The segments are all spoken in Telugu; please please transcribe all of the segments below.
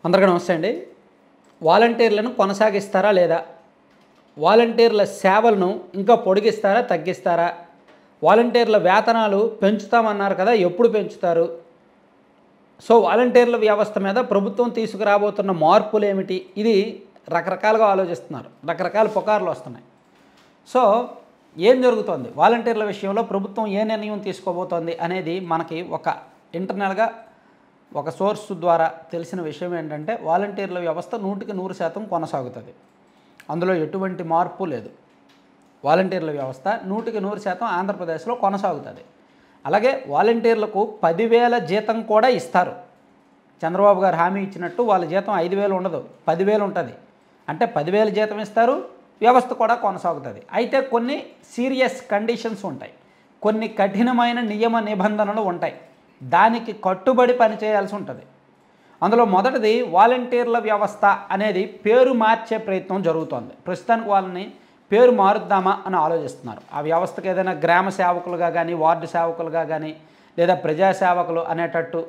అందరికీ నమస్తే అండి. వాలంటీర్లను కొనసాగిస్తారా లేదా? వాలంటీర్ల సేవలను ఇంకా పొడిగిస్తారా, తగ్గిస్తారా? వాలంటీర్ల వేతనాలు పెంచుతామన్నారు కదా, ఎప్పుడు పెంచుతారు? సో వాలంటీర్ల వ్యవస్థ మీద ప్రభుత్వం తీసుకురాబోతున్న మార్పులేమిటి? ఇది రకరకాలుగా ఆలోచిస్తున్నారు. రకరకాల పుకార్లు వస్తున్నాయి. సో ఏం జరుగుతోంది? వాలంటీర్ల విషయంలో ప్రభుత్వం ఏ నిర్ణయం తీసుకోబోతోంది అనేది మనకి ఒక ఇంటర్నల్గా ఒక సోర్స్ ద్వారా తెలిసిన విషయం ఏంటంటే, వాలంటీర్ల వ్యవస్థ 100% కొనసాగుతుంది. అందులో ఎటువంటి మార్పు లేదు. వాలంటీర్ల వ్యవస్థ 100% ఆంధ్రప్రదేశ్లో కొనసాగుతుంది. అలాగే వాలంటీర్లకు 10,000 జీతం కూడా ఇస్తారు. చంద్రబాబు గారు హామీ ఇచ్చినట్టు వాళ్ళ జీతం 5,000 ఉండదు, 10,000 ఉంటుంది. అంటే 10,000 జీతం ఇస్తారు, వ్యవస్థ కూడా కొనసాగుతుంది. అయితే కొన్ని సీరియస్ కండిషన్స్ ఉంటాయి, కొన్ని కఠినమైన నియమ నిబంధనలు ఉంటాయి. దానికి కట్టుబడి పనిచేయాల్సి ఉంటుంది. అందులో మొదటిది వాలంటీర్ల వ్యవస్థ అనేది పేరు మార్చే ప్రయత్నం జరుగుతోంది. ప్రస్తుతానికి వాళ్ళని పేరు మారుద్దామా అని ఆలోచిస్తున్నారు. ఆ వ్యవస్థకు ఏదైనా గ్రామ సేవకులుగా కానీ, వార్డు సేవకులుగా కానీ, లేదా ప్రజాసేవకులు అనేటట్టు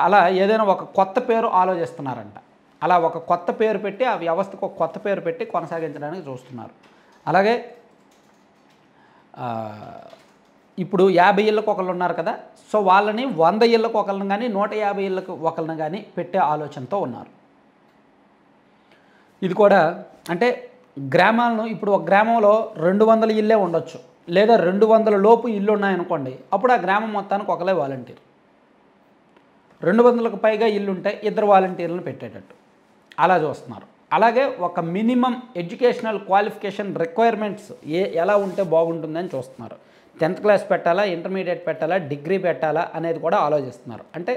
అలా ఏదైనా ఒక కొత్త పేరు ఆలోచిస్తున్నారంట. అలా ఒక కొత్త పేరు పెట్టి ఆ వ్యవస్థకు ఒక కొత్త పేరు పెట్టి కొనసాగించడానికి చూస్తున్నారు. అలాగే ఇప్పుడు 50 ఇళ్ళకు ఒకళ్ళు ఉన్నారు కదా, సో వాళ్ళని 100 ఇళ్ళకు ఒకళ్ళని కానీ 150 ఇళ్ళకు ఒకళ్ళని కానీ పెట్టే ఆలోచనతో ఉన్నారు. ఇది కూడా అంటే గ్రామాలను ఇప్పుడు ఒక గ్రామంలో 200 ఇళ్ళే ఉండొచ్చు, లేదా 200 లోపు ఇల్లు ఉన్నాయనుకోండి. అప్పుడు ఆ గ్రామం మొత్తానికి ఒకలే వాలంటీర్. 200లకు పైగా ఇల్లు ఉంటే 2 వాలంటీర్లను పెట్టేటట్టు అలా చూస్తున్నారు. అలాగే ఒక మినిమం ఎడ్యుకేషనల్ క్వాలిఫికేషన్ రిక్వైర్మెంట్స్ ఎలా ఉంటే బాగుంటుందని చూస్తున్నారు. 10th క్లాస్ పెట్టాలా, ఇంటర్మీడియట్ పెట్టాలా, డిగ్రీ పెట్టాలా అనేది కూడా ఆలోచిస్తున్నారు. అంటే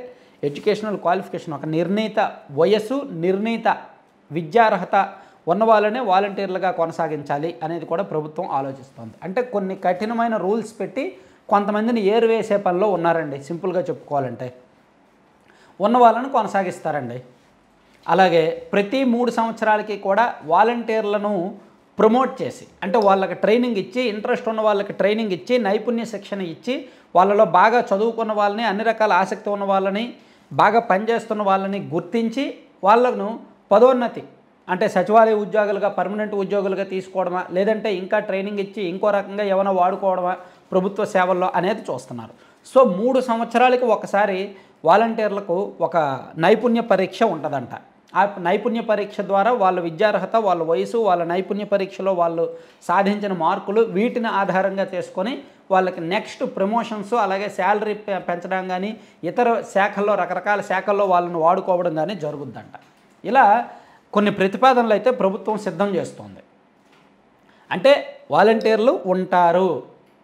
ఎడ్యుకేషనల్ క్వాలిఫికేషన్, ఒక నిర్ణీత వయస్సు, నిర్ణీత విద్యార్హత ఉన్న వాళ్ళనే వాలంటీర్లుగా కొనసాగించాలి అనేది కూడా ప్రభుత్వం ఆలోచిస్తుంది. అంటే కొన్ని కఠినమైన రూల్స్ పెట్టి కొంతమందిని ఏరువేసే పనిలో ఉన్నారండి. సింపుల్గా చెప్పుకోవాలంటే ఉన్న వాళ్ళని కొనసాగిస్తారండి. అలాగే ప్రతి 3 సంవత్సరాలకి కూడా వాలంటీర్లను ప్రమోట్ చేసి, అంటే వాళ్ళకి ట్రైనింగ్ ఇచ్చి, ఇంట్రెస్ట్ ఉన్న వాళ్ళకి ట్రైనింగ్ ఇచ్చి, నైపుణ్య శిక్షణ ఇచ్చి, వాళ్ళలో బాగా చదువుకున్న వాళ్ళని, అన్ని రకాల ఆసక్తి ఉన్న వాళ్ళని, బాగా పనిచేస్తున్న వాళ్ళని గుర్తించి వాళ్ళను పదోన్నతి, అంటే సచివాలయ ఉద్యోగులుగా, పర్మనెంట్ ఉద్యోగులుగా తీసుకోవడమా, లేదంటే ఇంకా ట్రైనింగ్ ఇచ్చి ఇంకో రకంగా ఏమైనా వాడుకోవడమా ప్రభుత్వ సేవల్లో అనేది చూస్తున్నారు. సో 3 సంవత్సరాలకి ఒకసారి వాలంటీర్లకు ఒక నైపుణ్య పరీక్ష ఉంటుందంట. ఆ నైపుణ్య పరీక్ష ద్వారా వాళ్ళ విద్యార్హత, వాళ్ళ వయసు, వాళ్ళ నైపుణ్య పరీక్షలో వాళ్ళు సాధించిన మార్కులు, వీటిని ఆధారంగా చేసుకొని వాళ్ళకి నెక్స్ట్ ప్రమోషన్స్, అలాగే శాలరీ పెంచడం కానీ, ఇతర శాఖల్లో, రకరకాల శాఖల్లో వాళ్ళని వాడుకోవడం కానీ జరుగుద్దంట. ఇలా కొన్ని ప్రతిపాదనలు అయితే ప్రభుత్వం సిద్ధం చేస్తోంది. అంటే వాలంటీర్లు ఉంటారు,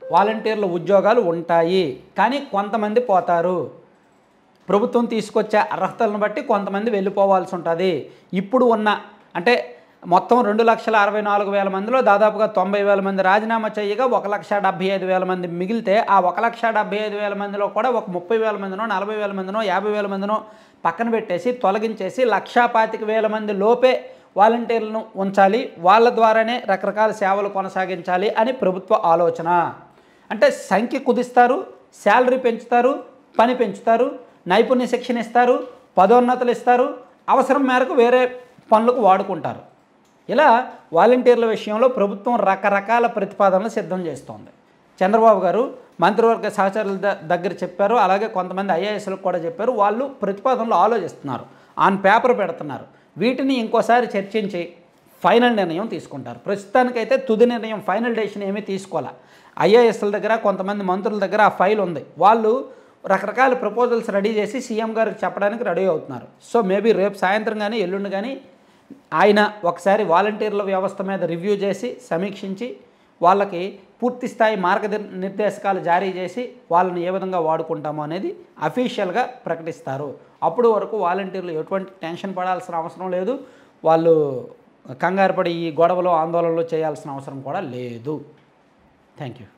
వాలంటీర్ల ఉద్యోగాలు ఉంటాయి, కానీ కొంతమంది పోతారు. ప్రభుత్వం తీసుకొచ్చే అర్హతలను బట్టి కొంతమంది వెళ్ళిపోవాల్సి ఉంటుంది. ఇప్పుడు ఉన్న అంటే మొత్తం 2,64,000 మందిలో దాదాపుగా 90,000 మంది రాజీనామా చేయగా 1,75,000 మంది మిగిలితే, ఆ 1,75,000 మందిలో కూడా ఒక 30,000 మందినో, 40,000 మందినో, 50,000 మందినో పక్కన పెట్టేసి తొలగించేసి 1,25,000 మంది లోపే వాలంటీర్లను ఉంచాలి, వాళ్ళ ద్వారానే రకరకాల సేవలు కొనసాగించాలి అని ప్రభుత్వ ఆలోచన. అంటే సంఖ్య కుదిస్తారు, శాలరీ పెంచుతారు, పని పెంచుతారు, నైపుణ్య శిక్షణ ఇస్తారు, పదోన్నతులు ఇస్తారు, అవసరం మేరకు వేరే పనులకు వాడుకుంటారు. ఇలా వాలంటీర్ల విషయంలో ప్రభుత్వం రకరకాల ప్రతిపాదనలు సిద్ధం చేస్తోంది. చంద్రబాబు గారు మంత్రివర్గ సహచరుల దగ్గర చెప్పారు, అలాగే కొంతమంది ఐఏఎస్లకు కూడా చెప్పారు. వాళ్ళు ప్రతిపాదనలు ఆలోచిస్తున్నారు, ఆన్ పేపర్ పెడుతున్నారు. వీటిని ఇంకోసారి చర్చించి ఫైనల్ నిర్ణయం తీసుకుంటారు. ప్రస్తుతానికైతే తుది నిర్ణయం, ఫైనల్ డెసిషన్ ఏమీ తీసుకోవాలి. ఐఏఎస్ల దగ్గర, కొంతమంది మంత్రుల దగ్గర ఆ ఫైల్ ఉంది. వాళ్ళు రకరకాల ప్రపోజల్స్ రెడీ చేసి సీఎం గారికి చెప్పడానికి రెడీ అవుతున్నారు. సో మేబీ రేపు సాయంత్రం కానీ, ఎల్లుండి కానీ ఆయన ఒకసారి వాలంటీర్ల వ్యవస్థ మీద రివ్యూ చేసి, సమీక్షించి, వాళ్ళకి పూర్తి స్థాయి మార్గనిర్దేశకాలు జారీ చేసి వాళ్ళని ఏ విధంగా వాడుకుంటామో అనేది అఫీషియల్గా ప్రకటిస్తారు. అప్పుడు వరకు వాలంటీర్లు ఎటువంటి టెన్షన్ పడాల్సిన అవసరం లేదు, వాళ్ళు కంగారు పడి ఈ గొడవలు, ఆందోళనలు చేయాల్సిన అవసరం కూడా లేదు. Thank you.